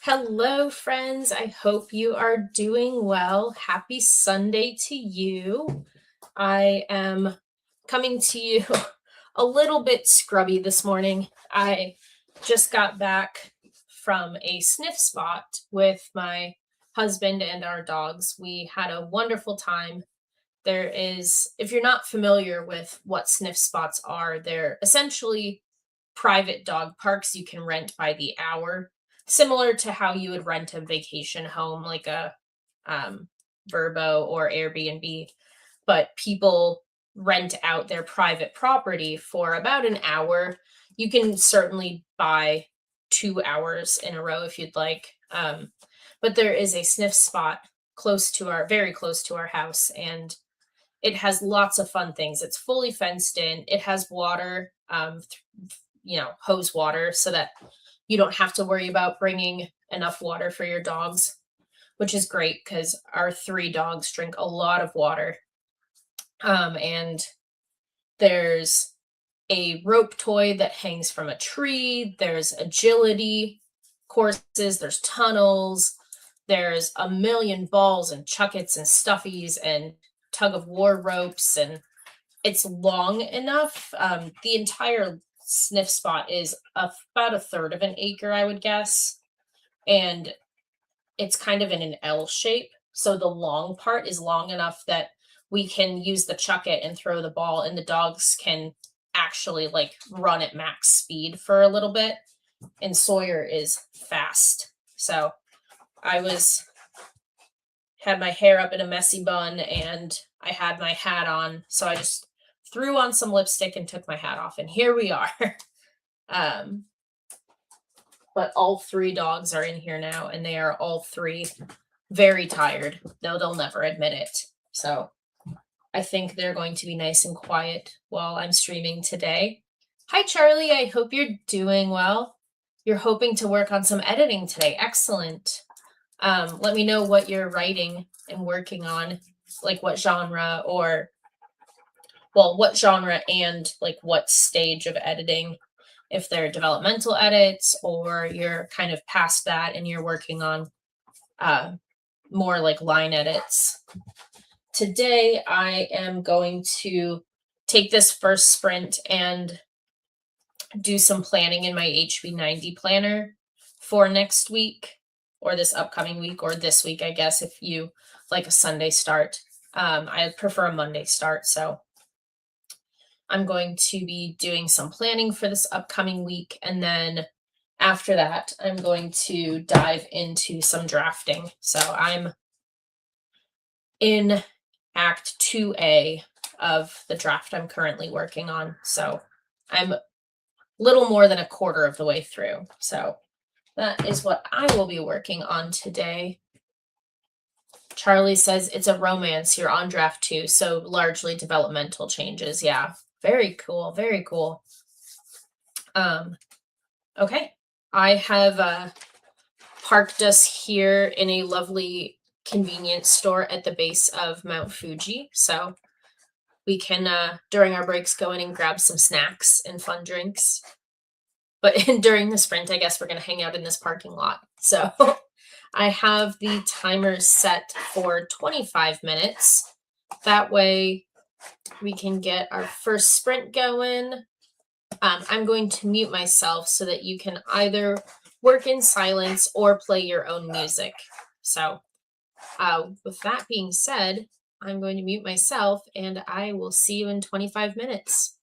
Hello, friends. I hope you are doing well. Happy Sunday to you. I am coming to you a little bit scrubby this morning. I just got back from a sniff spot with my husband and our dogs. We had a wonderful time. If you're not familiar with what sniff spots are, they're essentially private dog parks you can rent by the hour, similar to how you would rent a vacation home like a um, Verbo or Airbnb. But people rent out their private property for about an hour. You can certainly buy 2 hours in a row if you'd like. But there is a sniff spot very close to our house, and it has lots of fun things. It's fully fenced in. It has water, hose water, so that you don't have to worry about bringing enough water for your dogs, which is great because our three dogs drink a lot of water. And there's a rope toy that hangs from a tree. There's agility courses. There's tunnels. There's a million balls and chuckets and stuffies and tug of war ropes, and it's long enough. The entire sniff spot is about a third of an acre, I would guess, and it's kind of in an L shape. So the long part is long enough that we can use the chucket and throw the ball, and the dogs can actually like run at max speed for a little bit. And Sawyer is fast. So I was had my hair up in a messy bun and I had my hat on. So I just threw on some lipstick and took my hat off, and here we are. um, but all three dogs are in here now, and they are all three very tired, though they'll never admit it. So I think they're going to be nice and quiet while I'm streaming today. Hi, Charlie. I hope you're doing well. You're hoping to work on some editing today. Excellent. Let me know what you're writing and working on, like what genre what genre and like what stage of editing, if they're developmental edits or you're kind of past that and you're working on more like line edits. Today, I am going to take this first sprint and do some planning in my HB90 planner for next week or this upcoming week or this week, I guess, if you like a Sunday start. I prefer a Monday start, so I'm going to be doing some planning for this upcoming week, and then after that, I'm going to dive into some drafting. So I'm in Act 2A of the draft I'm currently working on. So I'm little more than a quarter of the way through. So that is what I will be working on today. Charlie says it's a romance. You're on draft 2, so largely developmental changes. Yeah, very cool. Very cool. Okay, I have parked us here in a lovely convenience store at the base of Mount Fuji, so we can during our breaks go in and grab some snacks and fun drinks. But during the sprint, I guess we're going to hang out in this parking lot. So I have the timer set for 25 minutes. That way we can get our first sprint going. I'm going to mute myself so that you can either work in silence or play your own music. So with that being said, I'm going to mute myself and I will see you in 25 minutes.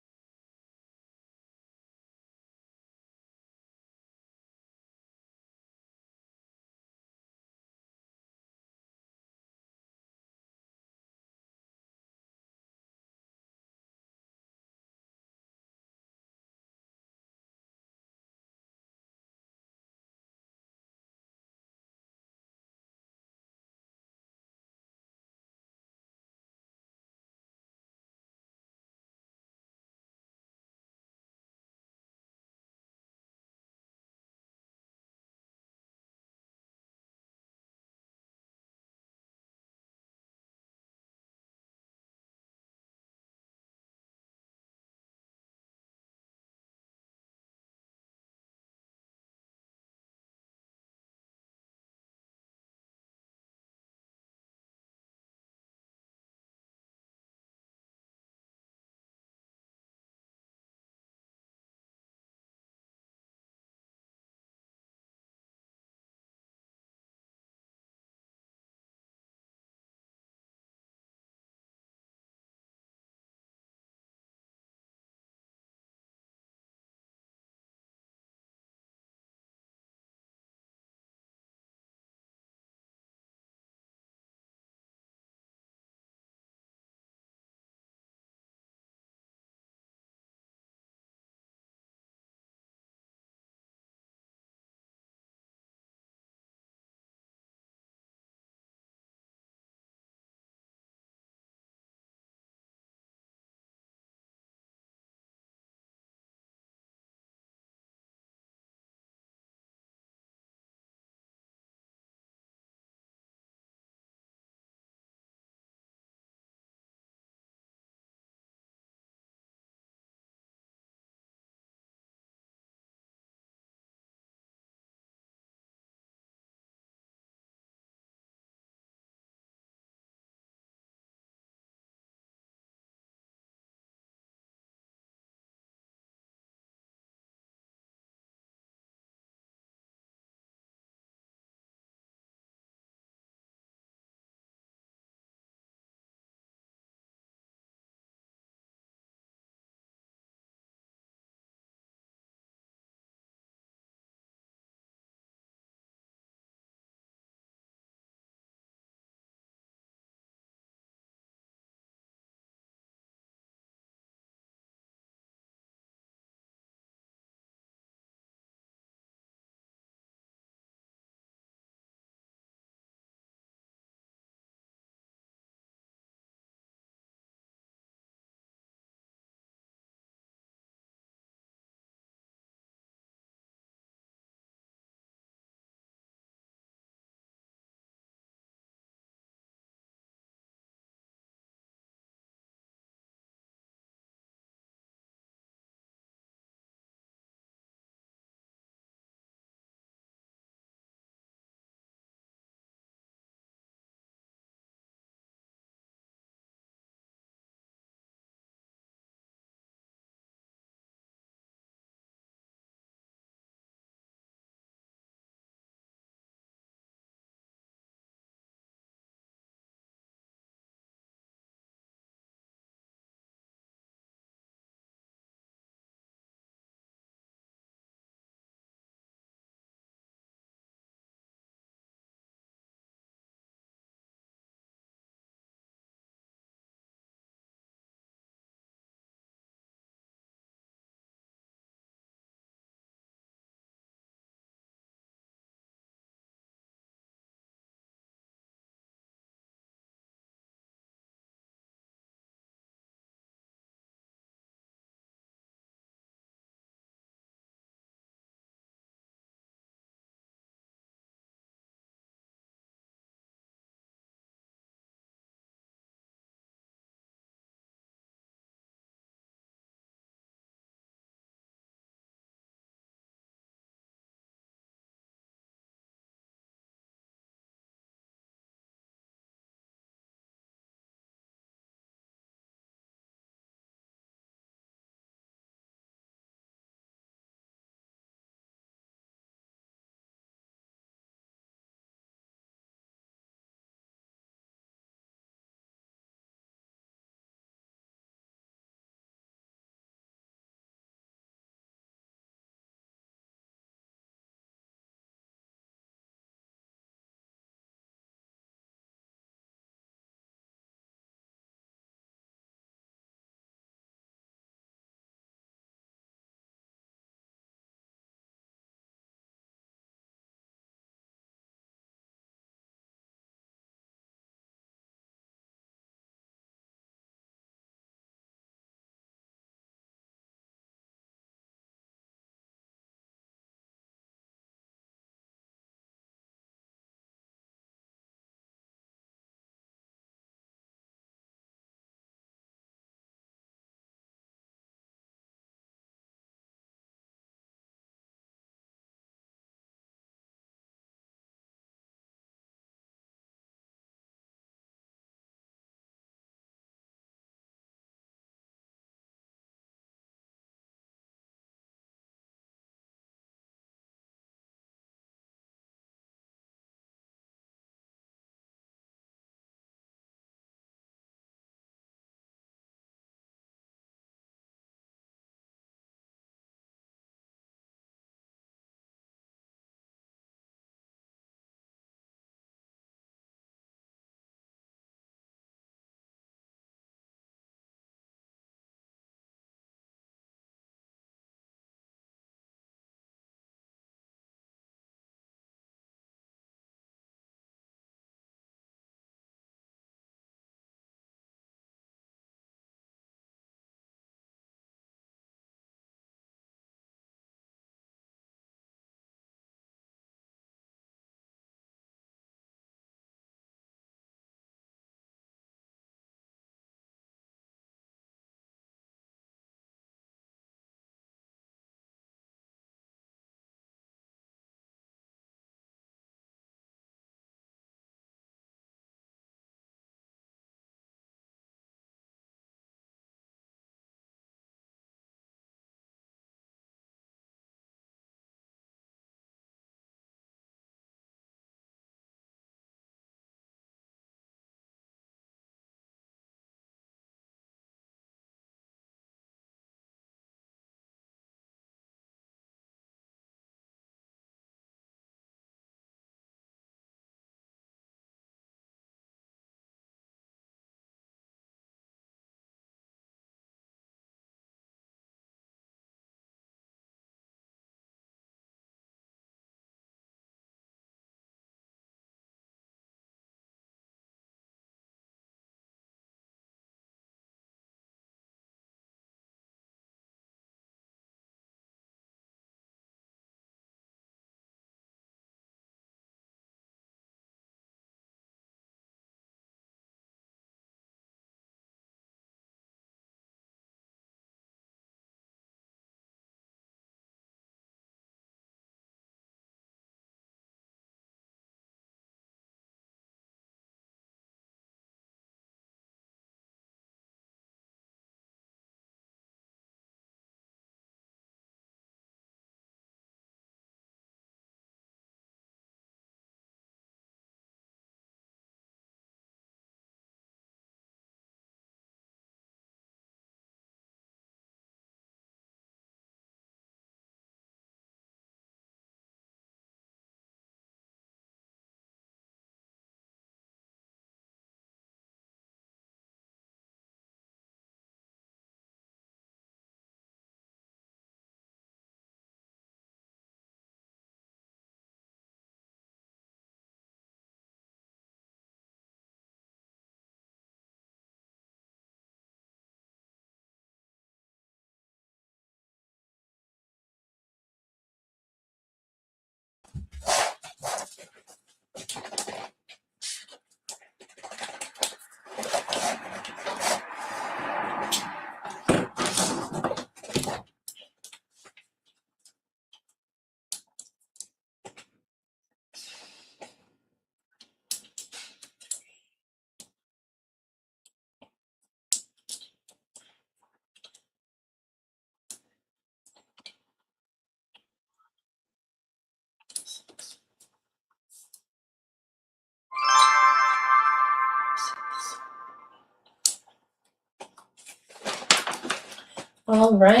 All right.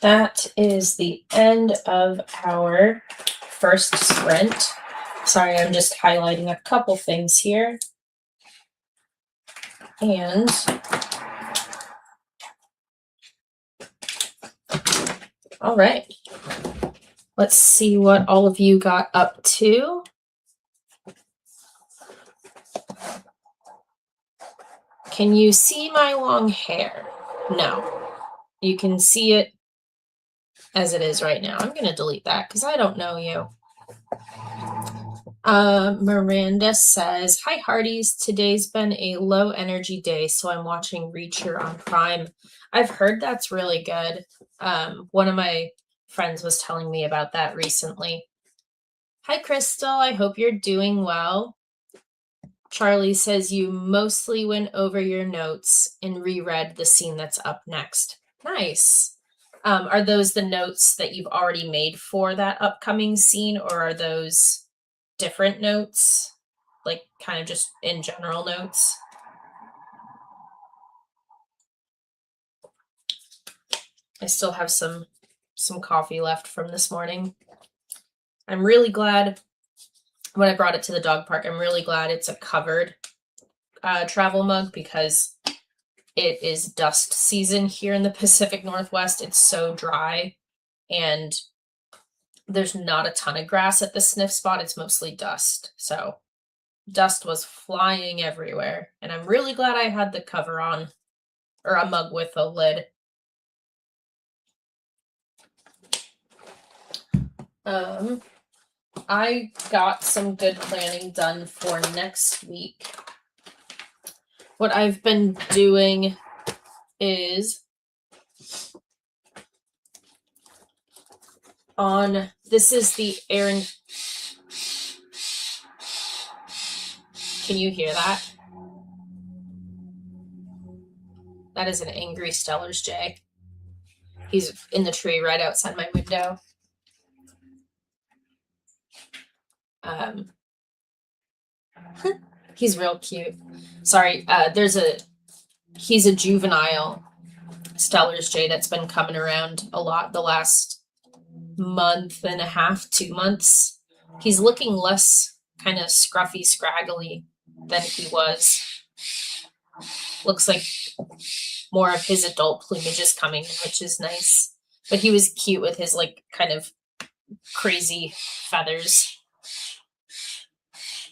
That is the end of our first sprint. Sorry, I'm just highlighting a couple things here. And all right. Let's see what all of you got up to. Can you see my long hair? No. You can see it as it is right now. I'm going to delete that because I don't know you. Miranda says, hi, Hearties. Today's been a low energy day, so I'm watching Reacher on Prime. I've heard that's really good. One of my friends was telling me about that recently. Hi, Crystal. I hope you're doing well. Charlie says you mostly went over your notes and reread the scene that's up next. Nice. Are those the notes that you've already made for that upcoming scene, or are those different notes, like kind of just in general notes? I still have some coffee left from this morning. I'm really glad when I brought it to the dog park, I'm really glad it's a covered travel mug because it is dust season here in the Pacific Northwest. It's so dry and there's not a ton of grass at the sniff spot. It's mostly dust. So dust was flying everywhere. And I'm really glad I had the cover on, or a mug with a lid. I got some good planning done for next week. What I've been doing is this is the Aaron. Can you hear that? That is an angry Stellar's Jay. He's in the tree right outside my window. He's real cute. Sorry, he's a juvenile Stellar's Jay that's been coming around a lot the last month and a half, 2 months. He's looking less kind of scruffy, scraggly than he was. Looks like more of his adult plumage is coming, which is nice. But he was cute with his like kind of crazy feathers.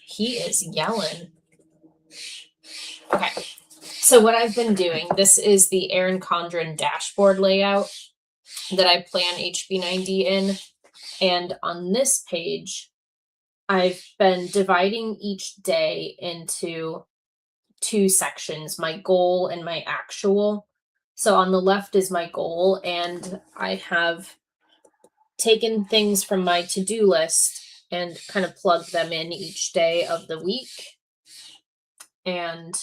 He is yelling. Okay, so what I've been doing, this is the Erin Condren dashboard layout that I plan HB90 in. And on this page, I've been dividing each day into 2 sections, my goal and my actual. So on the left is my goal, and I have taken things from my to-do list and kind of plugged them in each day of the week. And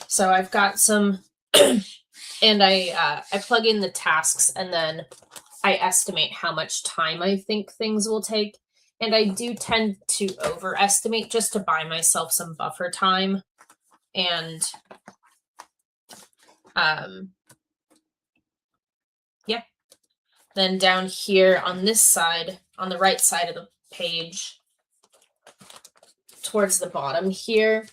so I've got some, and I plug in the tasks, and then I estimate how much time I think things will take. And I do tend to overestimate just to buy myself some buffer time. And yeah. Then down here on this side, on the right side of the page, towards the bottom here,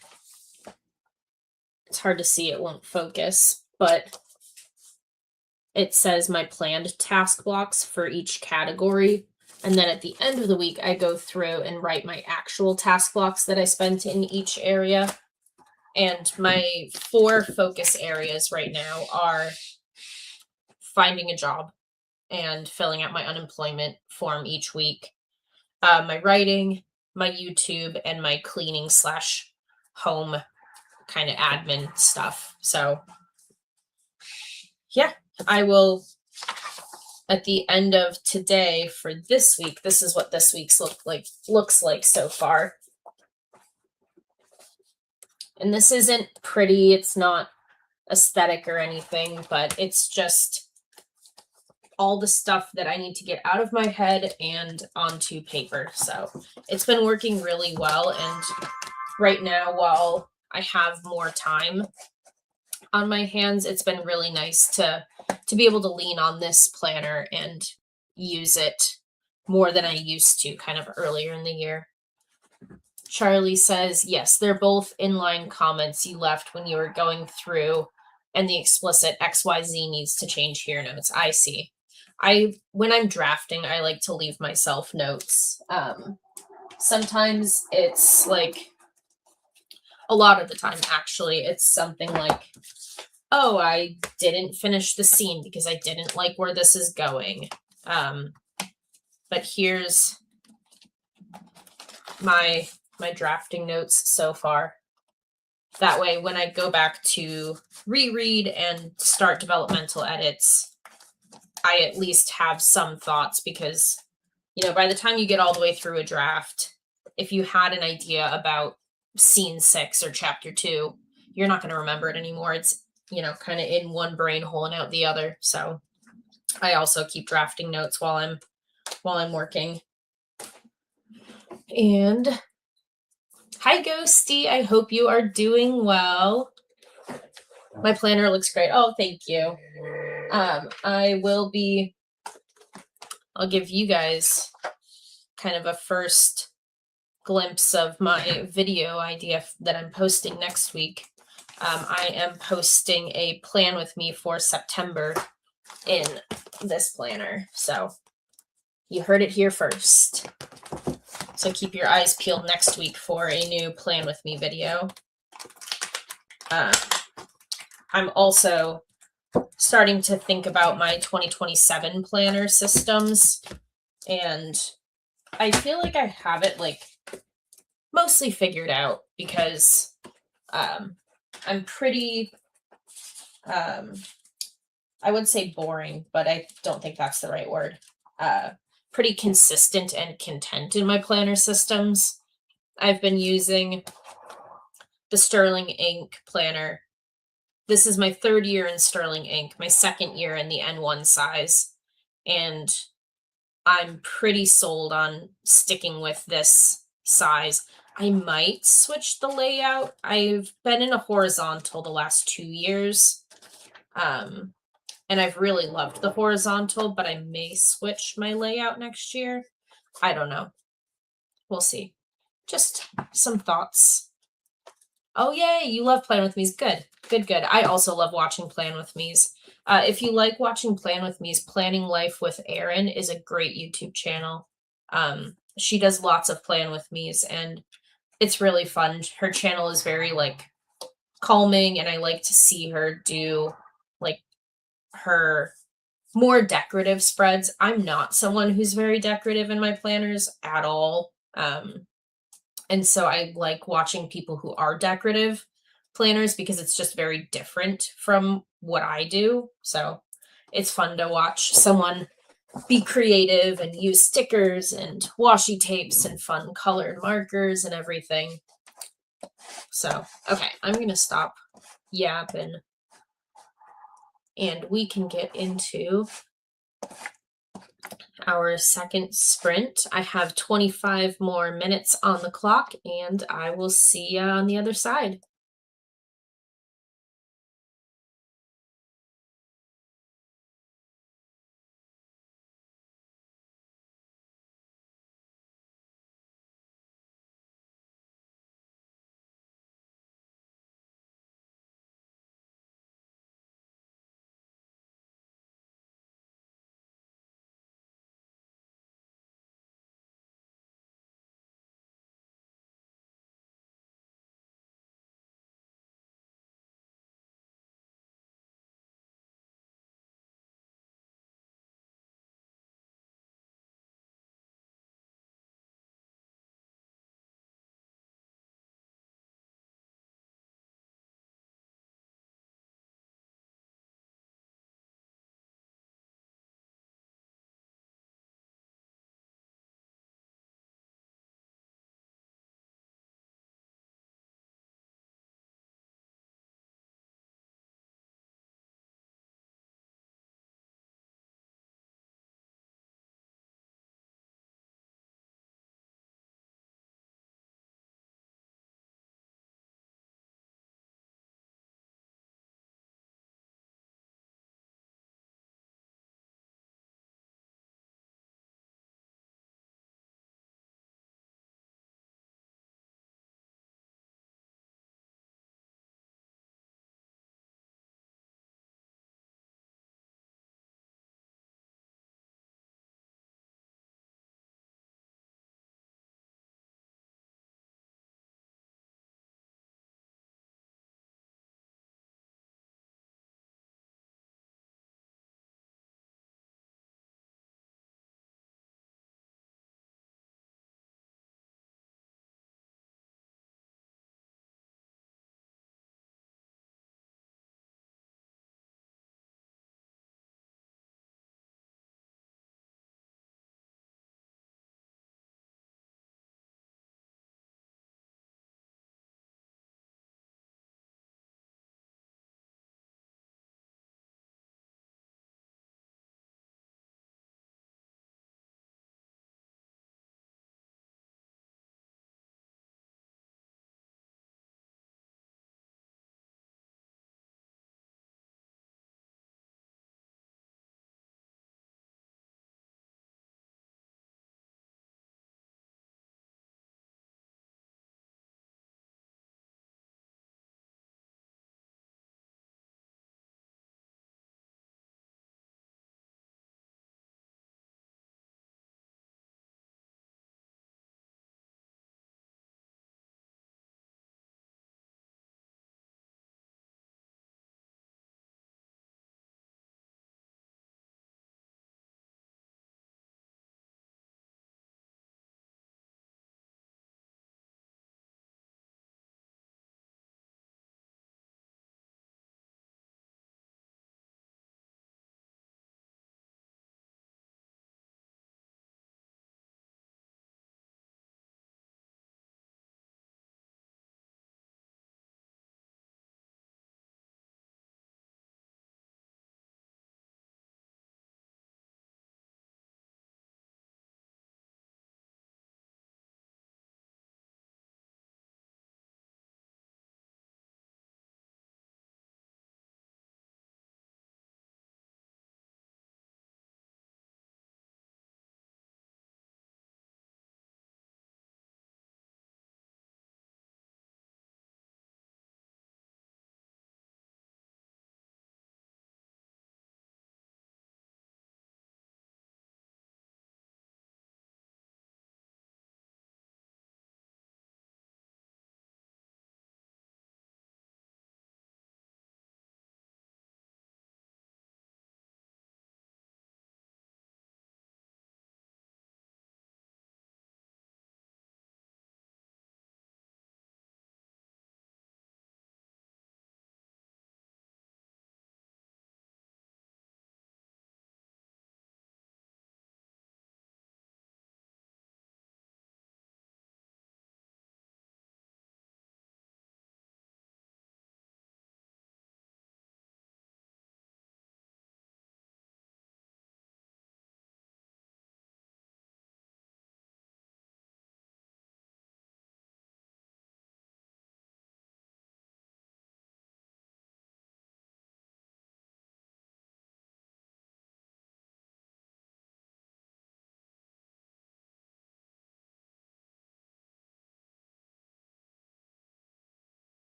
it's hard to see, it won't focus, but it says my planned task blocks for each category. And then at the end of the week, I go through and write my actual task blocks that I spent in each area. And my 4 focus areas right now are finding a job and filling out my unemployment form each week. My writing, my YouTube, and my cleaning slash home kind of admin stuff. So yeah, I will at the end of today for this week. This is what this week's looks like so far. And this isn't pretty, it's not aesthetic or anything, but it's just all the stuff that I need to get out of my head and onto paper. So it's been working really well. And right now, while I have more time on my hands, it's been really nice to be able to lean on this planner and use it more than I used to kind of earlier in the year. Charlie says, yes, they're both inline comments you left when you were going through, and the explicit XYZ needs to change here notes. I see. When I'm drafting, I like to leave myself notes. Sometimes it's like, a lot of the time, actually, it's something like, oh, I didn't finish the scene because I didn't like where this is going. But here's my drafting notes so far. That way, when I go back to reread and start developmental edits, I at least have some thoughts because, you know, by the time you get all the way through a draft, if you had an idea about scene 6 or chapter 2, you're not going to remember it anymore. It's, you know, kind of in one brain hole and out the other. So I also keep drafting notes while I'm working. And hi, Ghosty. I hope you are doing well. My planner looks great. Oh, thank you. I'll give you guys kind of a first glimpse of my video idea that I'm posting next week. I am posting a plan with me for September in this planner. So you heard it here first. So keep your eyes peeled next week for a new plan with me video. I'm also starting to think about my 2027 planner systems, and I feel like I have it like mostly figured out because I'm pretty I would say boring, but I don't think that's the right word. Pretty consistent and content in my planner systems. I've been using the Sterling Ink planner. This is my 3rd year in Sterling Ink, my 2nd year in the N1 size, and I'm pretty sold on sticking with this size. I might switch the layout. I've been in a horizontal the last 2 years, and I've really loved the horizontal, but I may switch my layout next year. I don't know. We'll see. Just some thoughts. Oh, yay, you love Plan With Me's. Good, good, good. I also love watching Plan With Me's. If you like watching Plan With Me's, Planning Life with Erin is a great YouTube channel. She does lots of Plan With Me's, and it's really fun. Her channel is very, like, calming, and I like to see her do, like, her more decorative spreads. I'm not someone who's very decorative in my planners at all. And so I like watching people who are decorative planners because it's just very different from what I do. So it's fun to watch someone be creative and use stickers and washi tapes and fun colored markers and everything. So, okay, I'm going to stop yapping and we can get into our second sprint. I have 25 more minutes on the clock, and I will see you on the other side.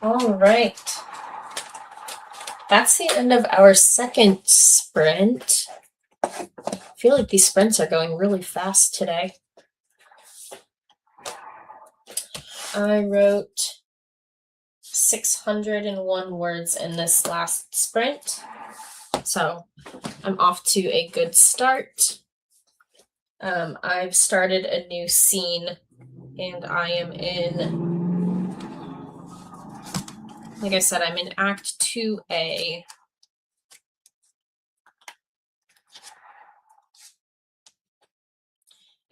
All right. That's the end of our second sprint. I feel like these sprints are going really fast today. I wrote 601 words in this last sprint, so I'm off to a good start. I've started a new scene, and I am in, like I said, I'm in Act 2A.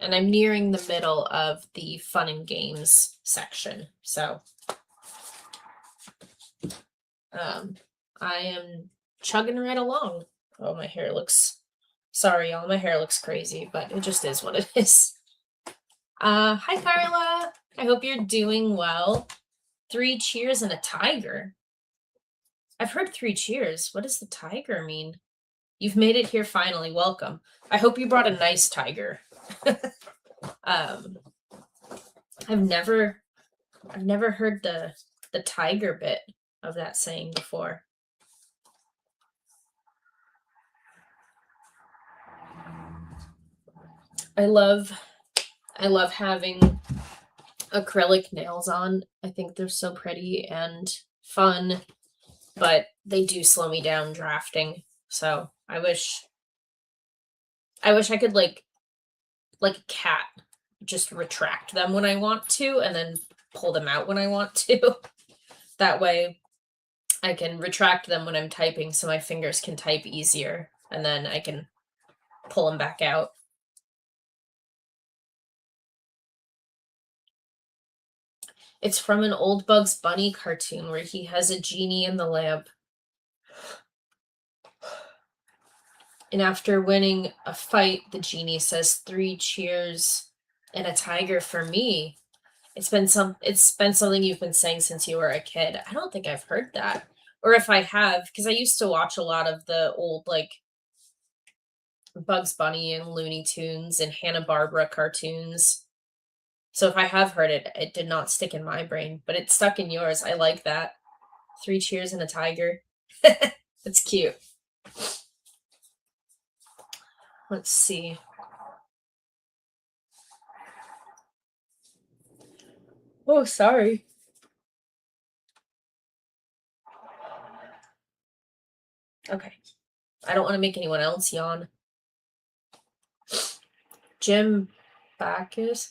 And I'm nearing the middle of the fun and games section, so I am chugging right along. Oh, my hair looks, sorry y'all, my hair looks crazy, but it just is what it is. Hi Carla, I hope you're doing well. 3 cheers and a tiger. I've heard 3 cheers. What does the tiger mean? You've made it here finally, welcome. I hope you brought a nice tiger. I've never heard the tiger bit of that saying before. I love having acrylic nails on. I think they're so pretty and fun, but they do slow me down drafting. So I wish I could like a cat just retract them when I want to and then pull them out when I want to. That way I can retract them when I'm typing so my fingers can type easier, and then I can pull them back out. It's from an old Bugs Bunny cartoon where he has a genie in the lamp. And after winning a fight, the genie says 3 cheers and a tiger for me. It's been something you've been saying since you were a kid. I don't think I've heard that. Or if I have, because I used to watch a lot of the old like Bugs Bunny and Looney Tunes and Hanna-Barbera cartoons. So if I have heard it, it did not stick in my brain, but it stuck in yours. I like that. 3 cheers and a tiger. That's cute. Let's see. Oh, sorry. Okay. I don't want to make anyone else yawn. Jim Backus,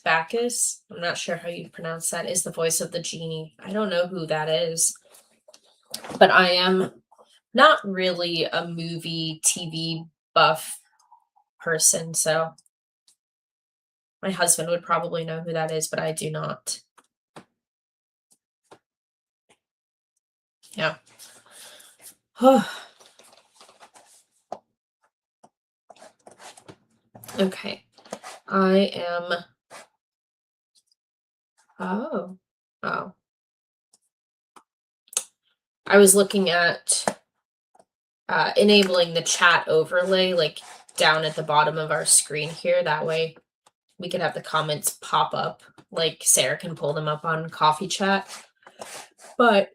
I'm not sure how you pronounce that, is the voice of the genie. I don't know who that is. But I am not really a movie, TV buff person, so my husband would probably know who that is, but I do not. Yeah. Okay. I am. Oh. I was looking at enabling the chat overlay, like down at the bottom of our screen here. That way we can have the comments pop up, like Sarah can pull them up on Coffee Chat. But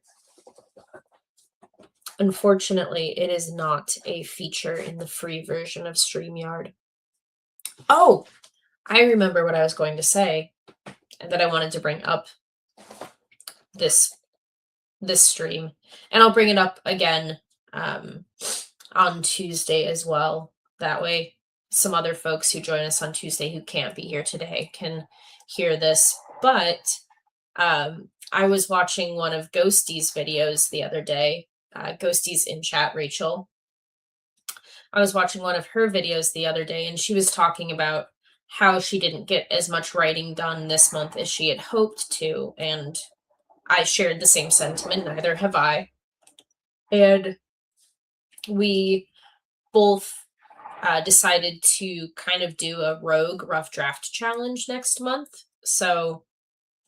unfortunately, it is not a feature in the free version of StreamYard. Oh, I remember what I was going to say, and that I wanted to bring up this stream, and I'll bring it up again on Tuesday as well. That way, some other folks who join us on Tuesday who can't be here today can hear this. But I was watching one of Ghosty's videos the other day. Ghosty's in chat, Rachel. I was watching one of her videos the other day, and she was talking about how she didn't get as much writing done this month as she had hoped to, and I shared the same sentiment, neither have I. And we both decided to kind of do a rogue rough draft challenge next month. So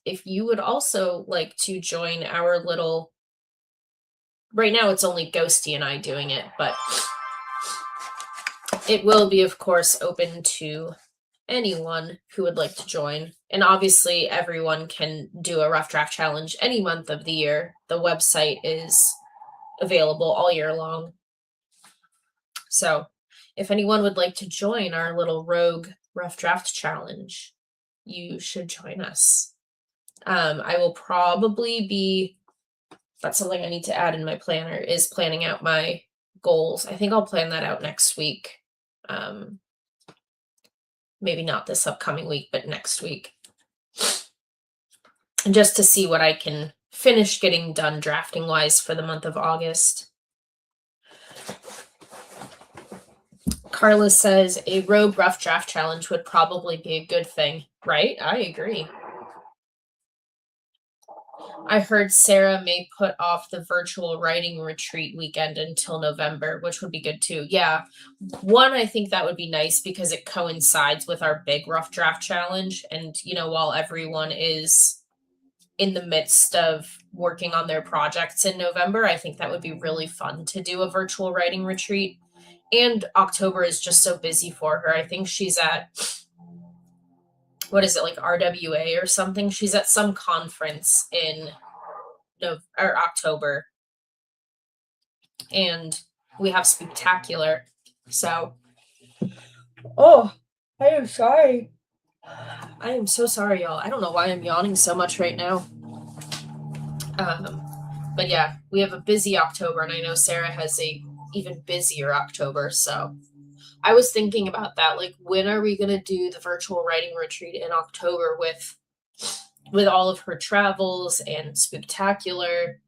if you would also like to join our little, right now it's only Ghosty and I doing it, but it will be, of course, open to anyone who would like to join. And obviously, everyone can do a rough draft challenge any month of the year. The website is available all year long. So, if anyone would like to join our little rogue rough draft challenge, you should join us. I will probably be, that's something I need to add in my planner, is planning out my goals. I think I'll plan that out next week. Maybe not this upcoming week, but next week. And just to see what I can finish getting done drafting wise for the month of August. Carla says a rogue rough draft challenge would probably be a good thing, right? I agree. I heard Sara may put off the virtual writing retreat weekend until November, which would be good too. Yeah. One, I think that would be nice because it coincides with our big rough draft challenge. And, while everyone is in the midst of working on their projects in November, I think that would be really fun to do a virtual writing retreat. And October is just so busy for her. I think she's at, what is it, like RWA or something? She's at some conference in October. And we have Spectacular. So, oh, I am sorry. I am so sorry, y'all. I don't know why I'm yawning so much right now. But yeah, we have a busy October, and I know Sara has a even busier October. So I was thinking about that. Like, when are we gonna do the virtual writing retreat in October with all of her travels and Spectacular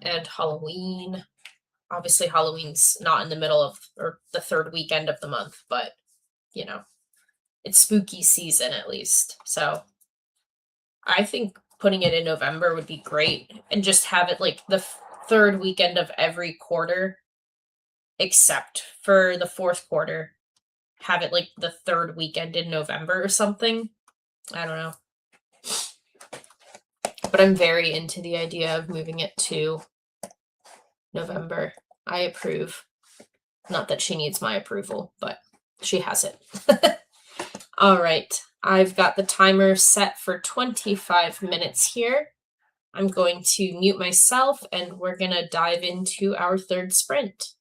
and Halloween? Obviously, Halloween's not in the middle of or the third weekend of the month, but it's spooky season at least. So I think putting it in November would be great and just have it like the third weekend of every quarter, except for the fourth quarter. Have it like the third weekend in November or something. I don't know. But I'm very into the idea of moving it to November. I approve. Not that she needs my approval, but she has it. All right. I've got the timer set for 25 minutes here. I'm going to mute myself and we're going to dive into our third sprint.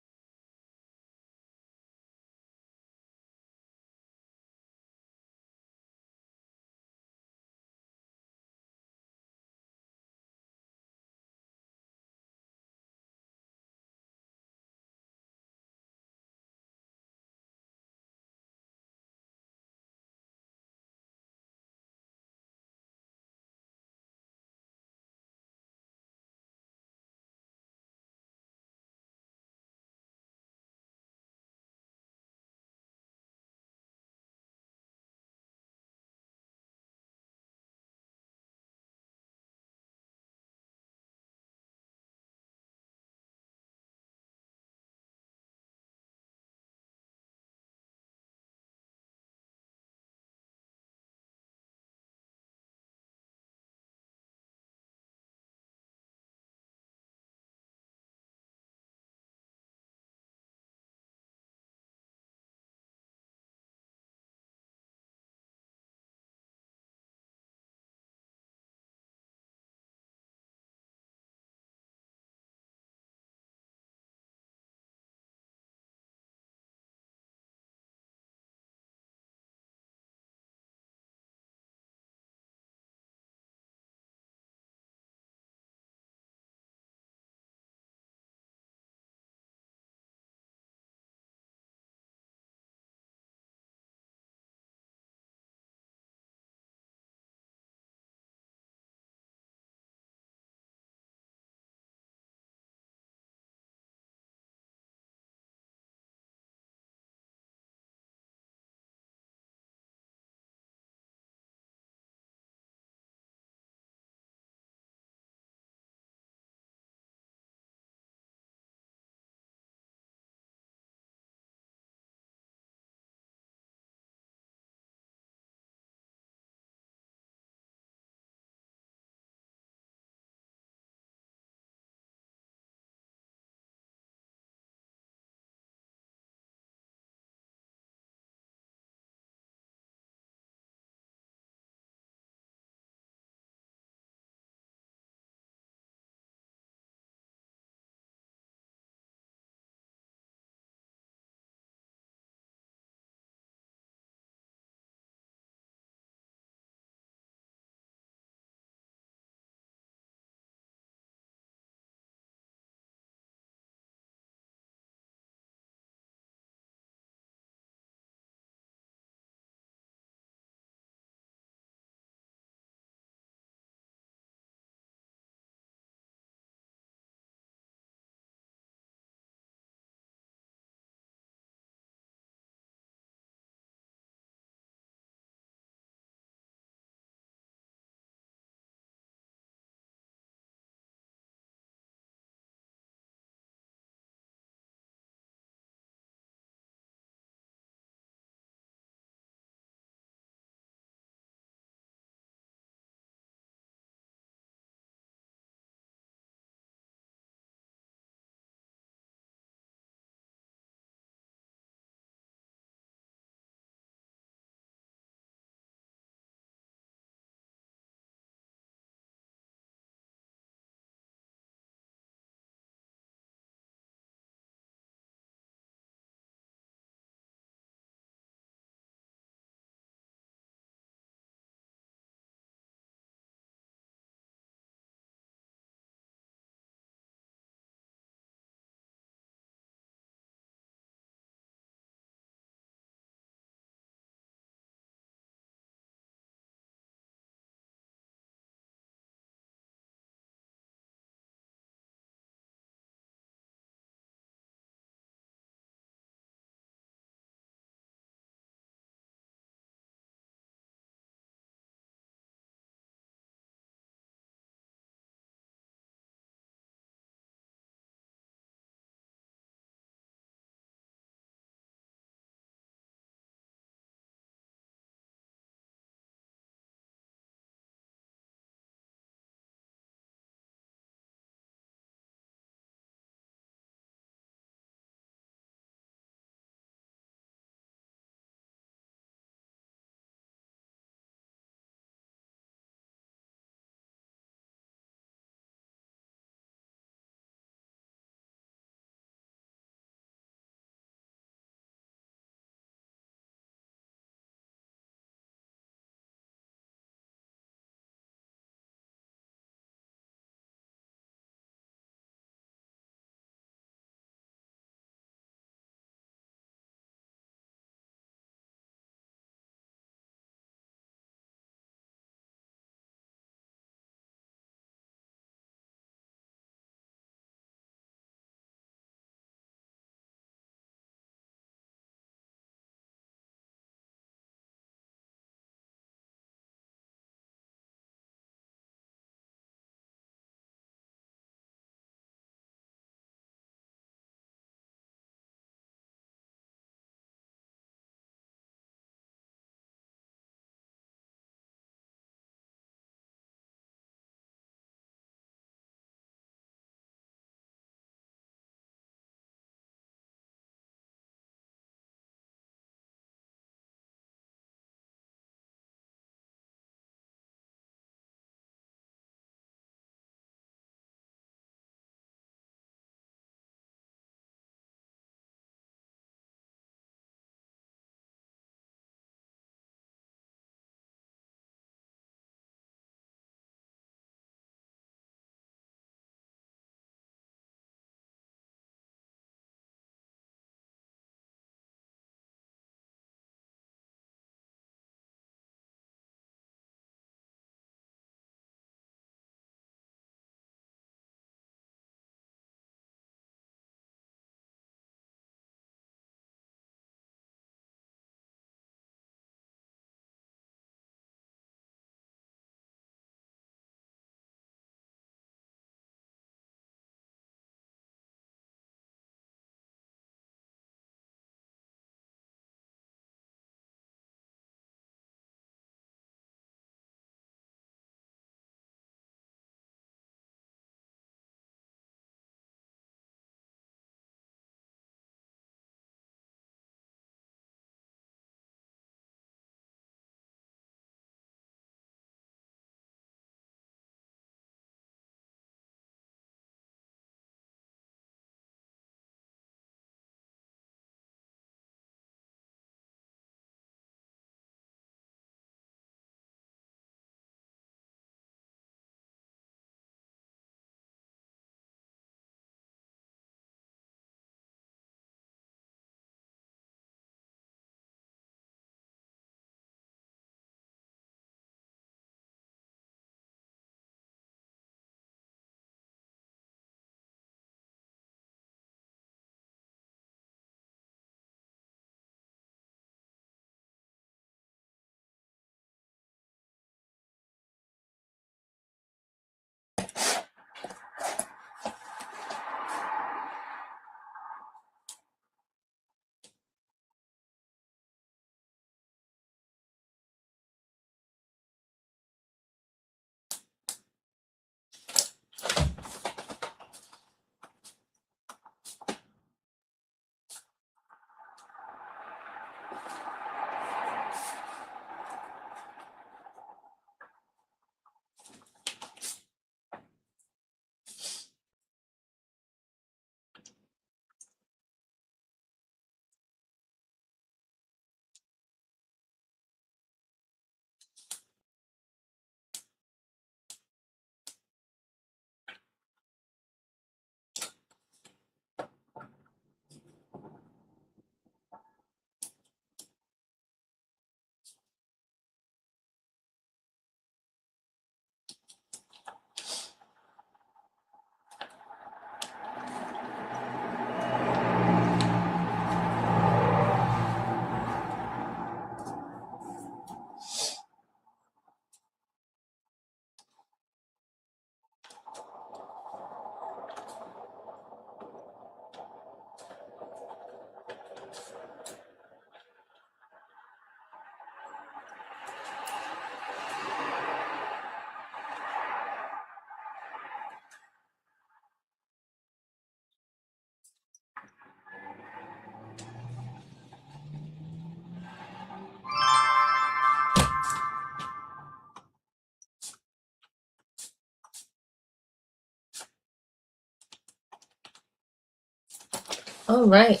All right.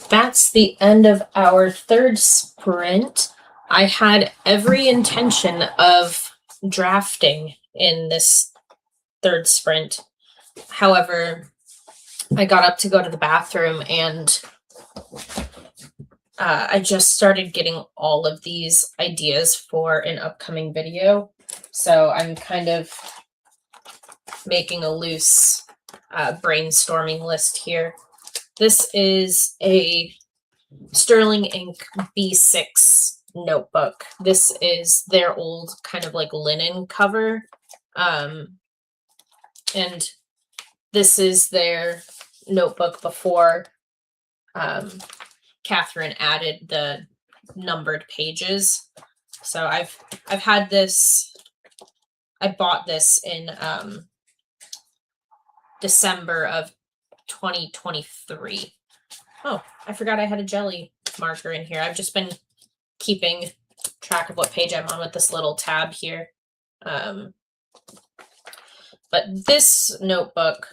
That's the end of our third sprint. I had every intention of drafting in this third sprint. However, I got up to go to the bathroom and I just started getting all of these ideas for an upcoming video. So I'm kind of making a loose brainstorming list here. This is a Sterling Ink B6 notebook. This is their old kind of like linen cover. And this is their notebook before Catherine added the numbered pages. So I've had this. I bought this in December of 2023. Oh, I forgot I had a jelly marker in here. I've just been keeping track of what page I'm on with this little tab here. But this notebook,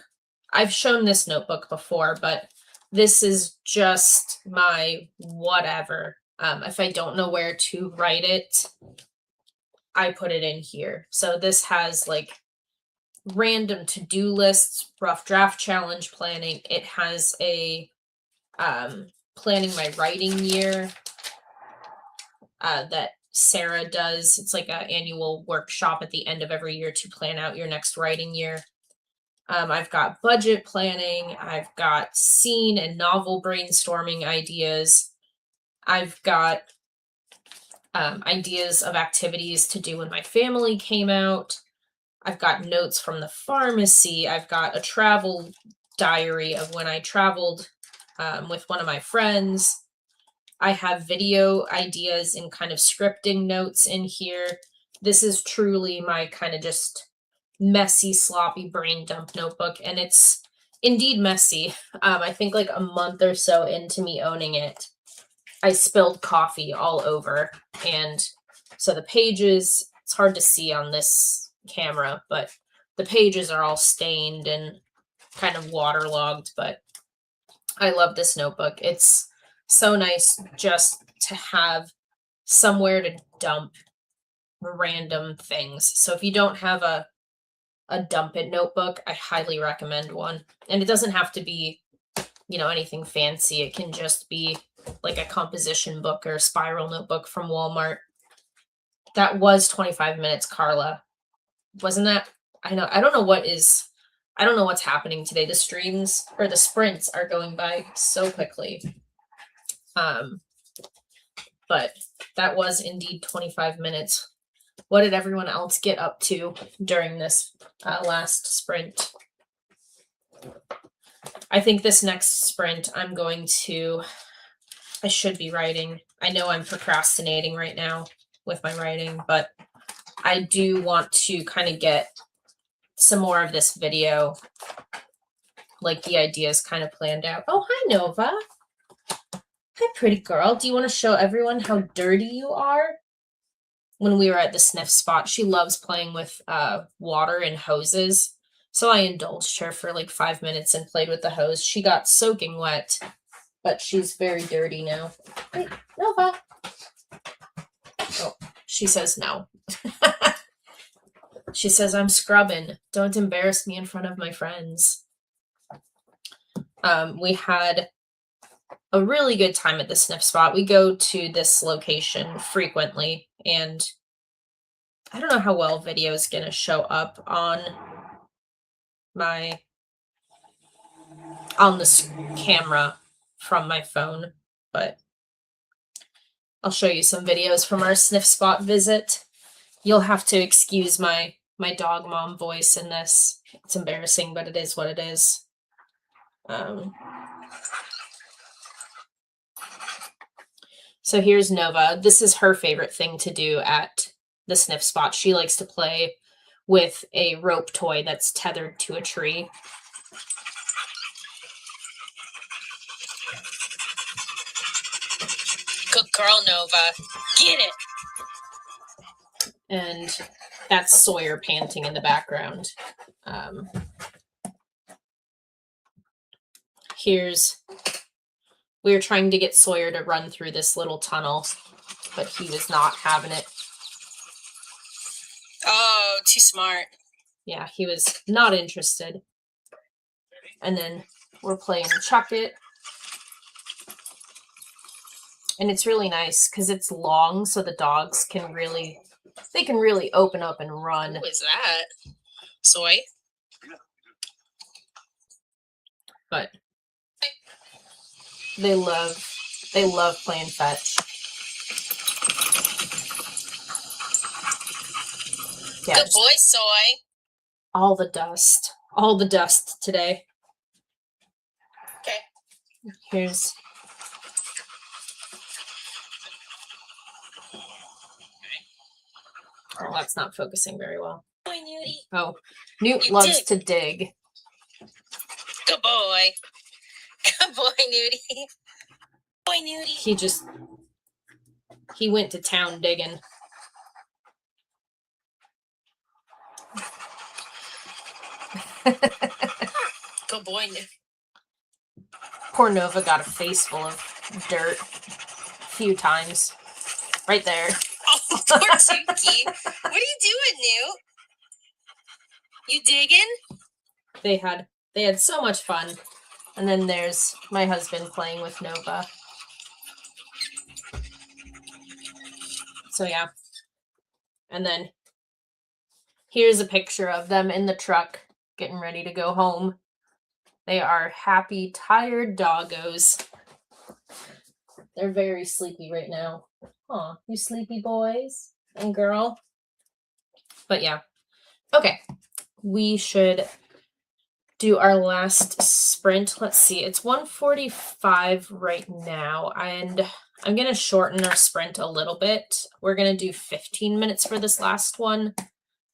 I've shown this notebook before, but this is just my whatever. If I don't know where to write it, I put it in here. So this has like random to-do lists, rough draft challenge planning. It has a planning my writing year that Sara does. It's like an annual workshop at the end of every year to plan out your next writing year. I've got budget planning. I've got scene and novel brainstorming ideas. I've got ideas of activities to do when my family came out. I've got notes from the pharmacy. I've got a travel diary of when I traveled with one of my friends. I have video ideas and kind of scripting notes in here. This is truly my kind of just messy, sloppy brain dump notebook, and it's indeed messy. I think like a month or so into me owning it, I spilled coffee all over, and so the pages, it's hard to see on this camera, but the pages are all stained and kind of waterlogged, but I love this notebook. It's so nice just to have somewhere to dump random things. So if you don't have a dump it notebook, I highly recommend one. And it doesn't have to be, anything fancy. It can just be like a composition book or a spiral notebook from Walmart. That was 25 minutes, Carla. Wasn't that? I don't know what's happening today. The streams or the sprints are going by so quickly. But that was indeed 25 minutes. What did everyone else get up to during this last sprint? I think this next sprint I should be writing. I know I'm procrastinating right now with my writing, but I do want to kind of get some more of this video, like the ideas kind of planned out. Oh, hi, Nova. Hi, pretty girl. Do you want to show everyone how dirty you are? When we were at the sniff spot, she loves playing with water and hoses. So I indulged her for like 5 minutes and played with the hose. She got soaking wet, but she's very dirty now. Hey, Nova. Oh, she says no. She says, I'm scrubbing. Don't embarrass me in front of my friends. We had a really good time at the sniff spot. We go to this location frequently, and I don't know how well video is going to show up on this camera from my phone, but I'll show you some videos from our sniff spot visit. You'll have to excuse my dog mom voice in this. It's embarrassing, but it is what it is. So here's Nova. This is her favorite thing to do at the sniff spot. She likes to play with a rope toy that's tethered to a tree. Good girl, Nova. Get it! And that's Sawyer panting in the background. we were trying to get Sawyer to run through this little tunnel, but he was not having it. Oh, too smart. Yeah, he was not interested. And then we're playing Chuck It. And it's really nice because it's long, so the dogs can really open up and run. What is that? Soy? But they love playing fetch. Yeah, good boy, Soy. All the dust today. Okay. Here's oh, that's not focusing very well. Boy, Nudie. Oh, Newt loves to dig. Good boy. Good boy, Nudie. Boy, Nudie. He went to town digging. Good boy, Nudie. Poor Nova got a face full of dirt a few times. Right there. Oh, poor Tukey. What are you doing, Newt? You digging? They had so much fun. And then there's my husband playing with Nova. So yeah. And then here's a picture of them in the truck getting ready to go home. They are happy, tired doggos. They're very sleepy right now. Aw, you sleepy boys and girl. But yeah. Okay. We should do our last sprint. Let's see. It's 1:45 right now, and I'm going to shorten our sprint a little bit. We're going to do 15 minutes for this last one,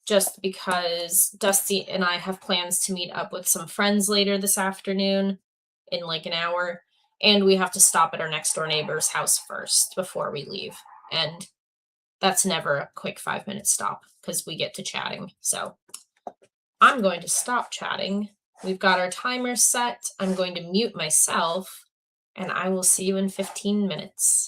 just because Dusty and I have plans to meet up with some friends later this afternoon in like an hour, and we have to stop at our next door neighbor's house first before we leave. And that's never a quick 5-minute stop because we get to chatting. So I'm going to stop chatting. We've got our timer set. I'm going to mute myself, and I will see you in 15 minutes.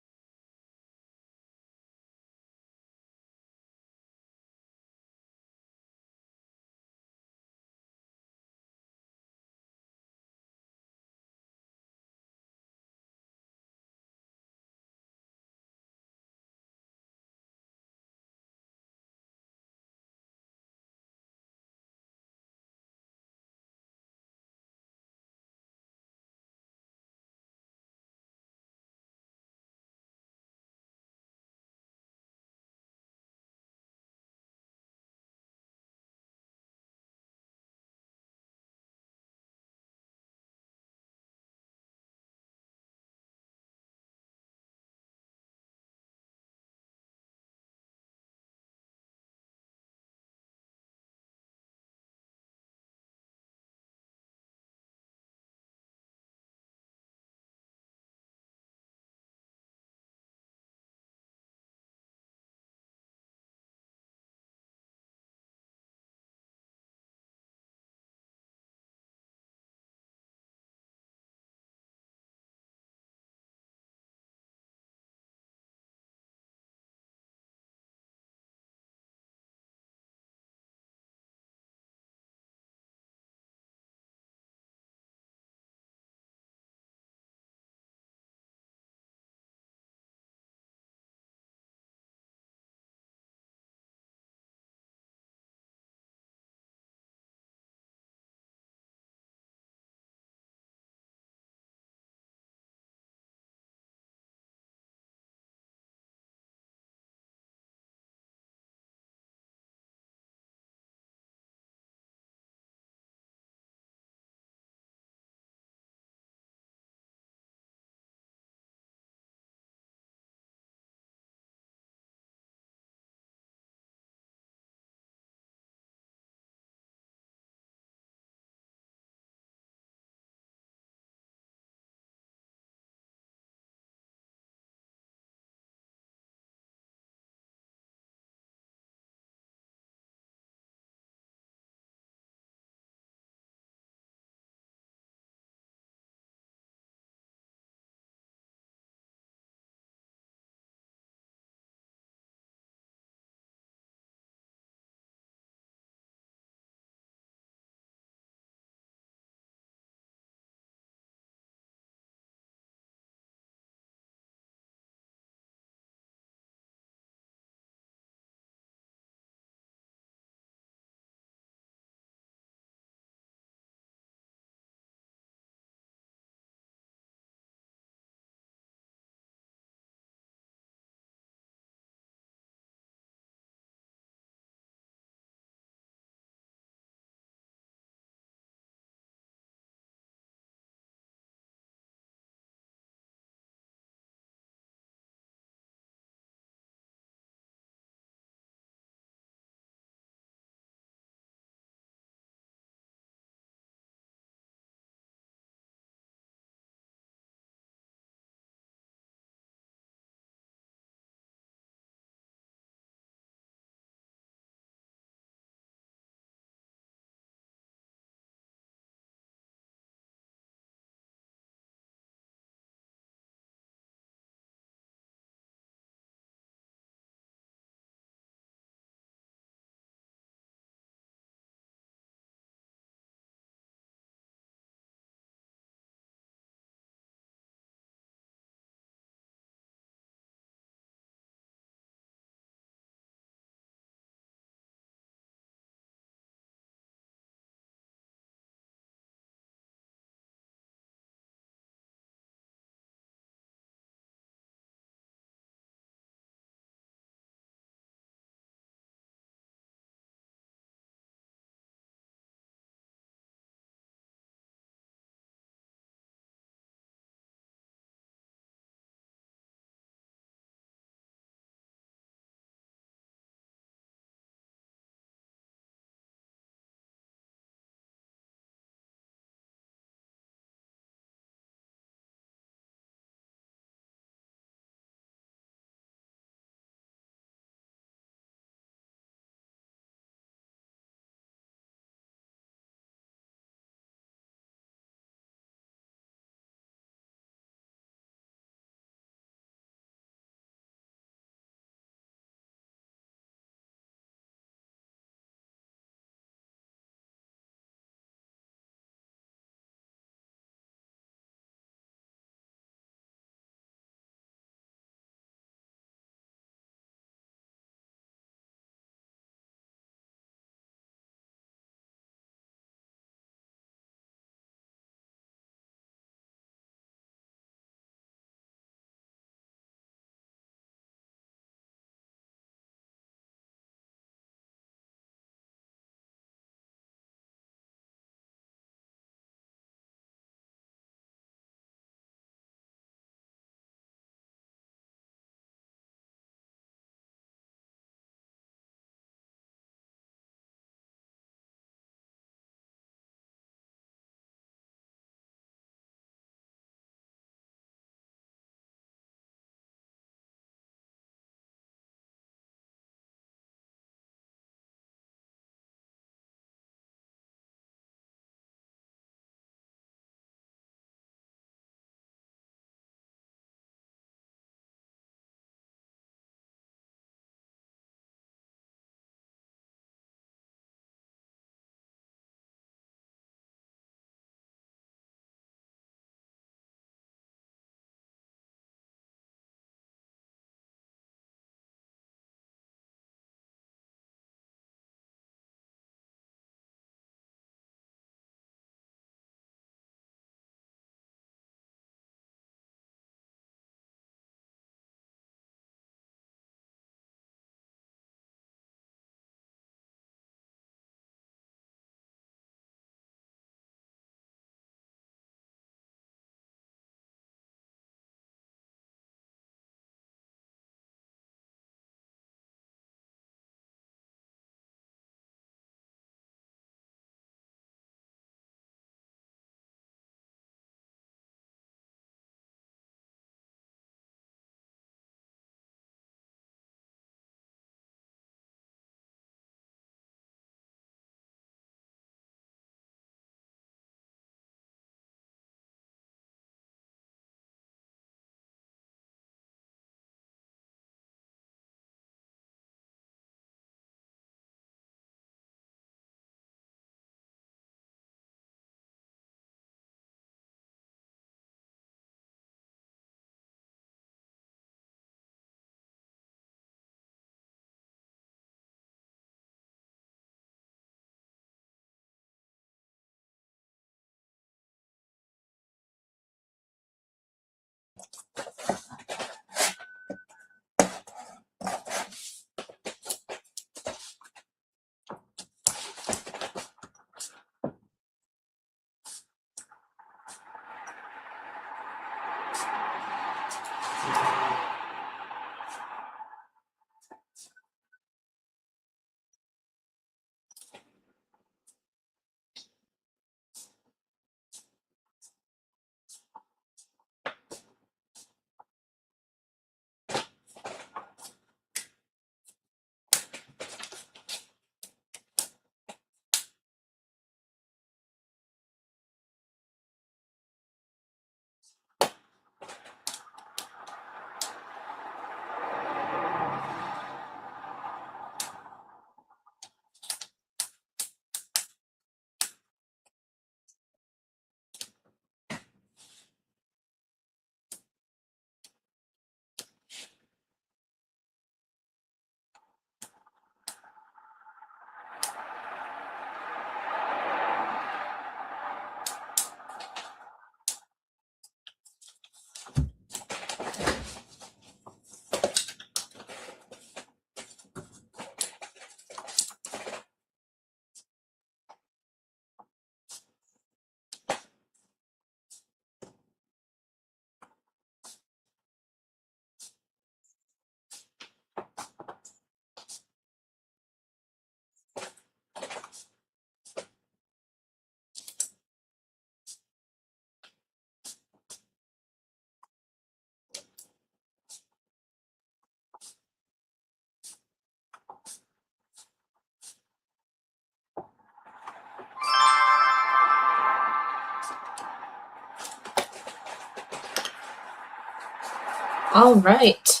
All right.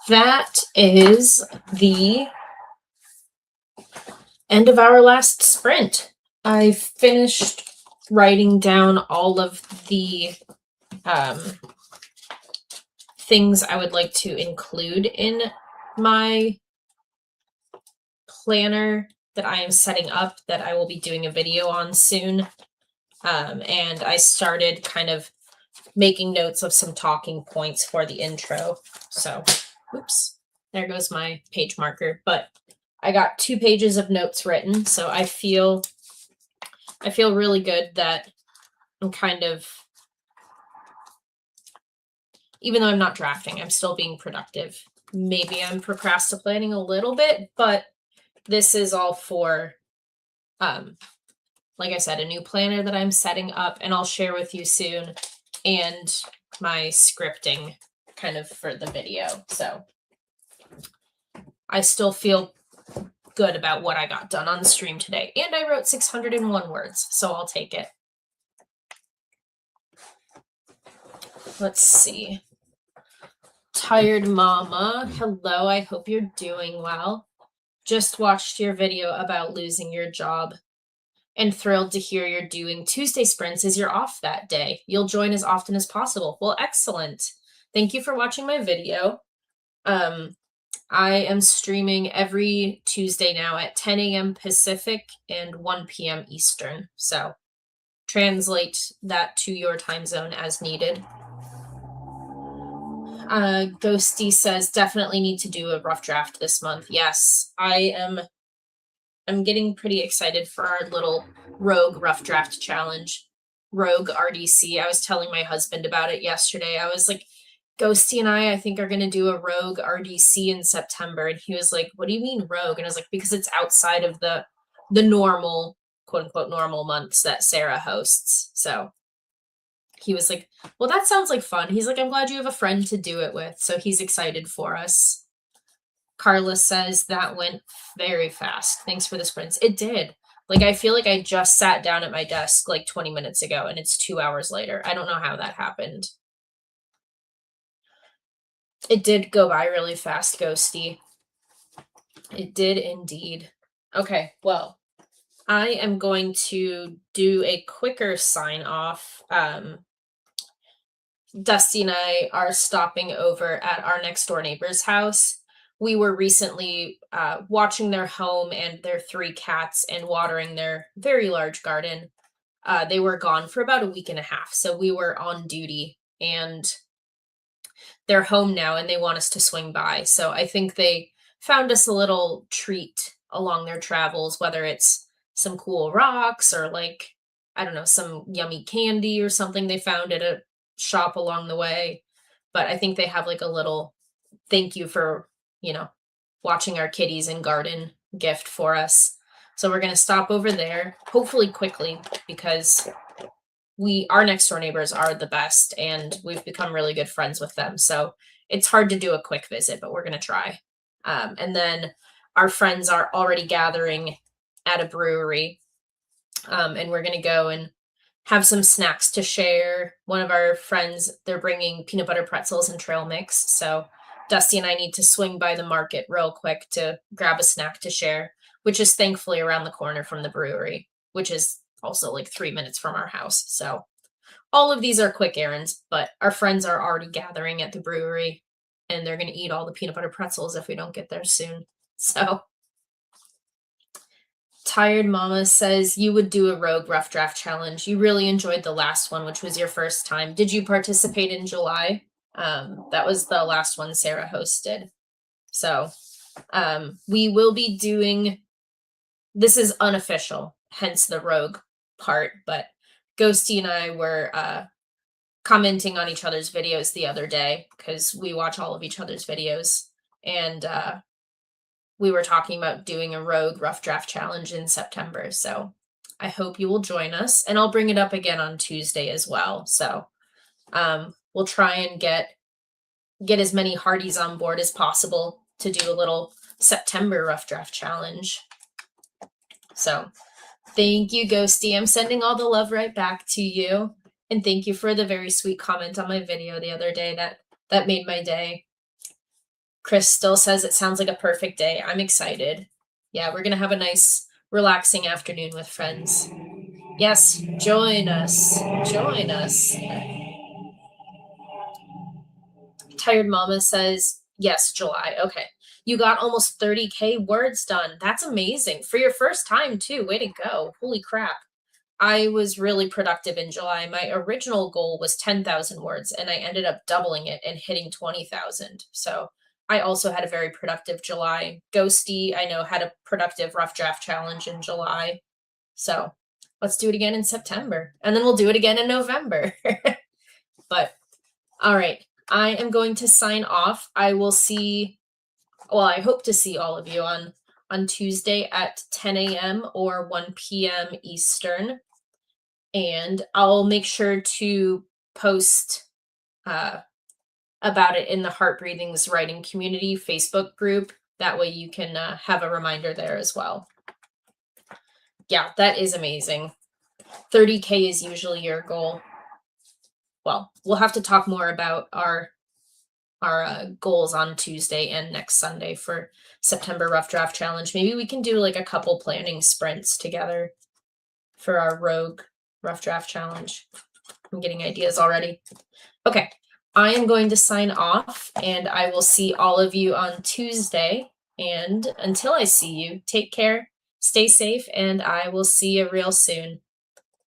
That is the end of our last sprint. I finished writing down all of the things I would like to include in my planner that I am setting up that I will be doing a video on soon. And I started kind of making notes of some talking points for the intro. So, oops, there goes my page marker. But I got 2 pages of notes written, so I feel really good that I'm kind of, even though I'm not drafting, I'm still being productive. Maybe I'm procrastinating a little bit, but this is all for, like I said, a new planner that I'm setting up, and I'll share with you soon, and my scripting kind of for the video. So I still feel good about what I got done on the stream today. And I wrote 601 words, so I'll take it. Let's see. Tired Mama, hello, I hope you're doing well. Just watched your video about losing your job and thrilled to hear you're doing Tuesday sprints as you're off that day. You'll join as often as possible. Well, excellent. Thank you for watching my video. I am streaming every Tuesday now at 10 a.m. Pacific and 1 p.m. Eastern. So translate that to your time zone as needed. Ghosty says definitely need to do a rough draft this month. Yes, I'm getting pretty excited for our little Rogue rough draft challenge. Rogue RDC. I was telling my husband about it yesterday. I was like, Ghosty and I think, are going to do a Rogue RDC in September. And he was like, what do you mean Rogue? And I was like, because it's outside of the normal, quote unquote, normal months that Sara hosts. So he was like, well, that sounds like fun. He's like, I'm glad you have a friend to do it with. So he's excited for us. Carla says that went very fast. Thanks for the sprints. It did. Like, I feel like I just sat down at my desk like 20 minutes ago and it's 2 hours later. I don't know how that happened. It did go by really fast, Ghosty. It did indeed. Okay, well, I am going to do a quicker sign off. Dusty and I are stopping over at our next door neighbor's house. We were recently watching their home and their 3 cats and watering their very large garden. They were gone for about a week and a half, so we were on duty, and they're home now and they want us to swing by. So I think they found us a little treat along their travels, whether it's some cool rocks or like, I don't know, some yummy candy or something they found at a shop along the way. But I think they have like a little thank you for, watching our kitties and garden gift for us. So we're going to stop over there, hopefully quickly, because our next door neighbors are the best and we've become really good friends with them. So it's hard to do a quick visit, but we're going to try. And then our friends are already gathering at a brewery. And we're going to go and have some snacks to share. One of our friends, they're bringing peanut butter pretzels and trail mix. So Dusty and I need to swing by the market real quick to grab a snack to share, which is thankfully around the corner from the brewery, which is also like 3 minutes from our house. So all of these are quick errands, but our friends are already gathering at the brewery and they're going to eat all the peanut butter pretzels if we don't get there soon. So Tired Mama says you would do a Rogue Rough Draft challenge. You really enjoyed the last one, which was your first time. Did you participate in July? That was the last one Sara hosted. So we will be doing, this is unofficial, hence the Rogue part, but Ghosty and I were commenting on each other's videos the other day because we watch all of each other's videos, and we were talking about doing a Rogue Rough Draft challenge in September. So I hope you will join us, and I'll bring it up again on Tuesday as well. So we'll try and get as many Hardies on board as possible to do a little September Rough Draft challenge. So thank you, Ghosty. I'm sending all the love right back to you. And thank you for the very sweet comment on my video the other day. That That made my day. Chris still says it sounds like a perfect day. I'm excited. Yeah, we're going to have a nice, relaxing afternoon with friends. Yes, join us. Join us. Tired Mama says, yes, July. Okay. You got almost 30K words done. That's amazing. For your first time, too. Way to go. Holy crap. I was really productive in July. My original goal was 10,000 words, and I ended up doubling it and hitting 20,000. So I also had a very productive July. Ghosty, I know, had a productive rough draft challenge in July. So let's do it again in September, and then we'll do it again in November. But all right, I am going to sign off. I will see, well, I hope to see all of you on Tuesday at 10 a.m. or 1 p.m. Eastern. And I'll make sure to post about it in the Heart Breathings Writing Community Facebook group. That way you can have a reminder there as well. Yeah, that is amazing. 30K is usually your goal. Well, we'll have to talk more about our goals on Tuesday and next Sunday for September Rough Draft Challenge. Maybe we can do like a couple planning sprints together for our Rogue Rough Draft Challenge. I'm getting ideas already. Okay, I am going to sign off, and I will see all of you on Tuesday. And until I see you, take care, stay safe, and I will see you real soon.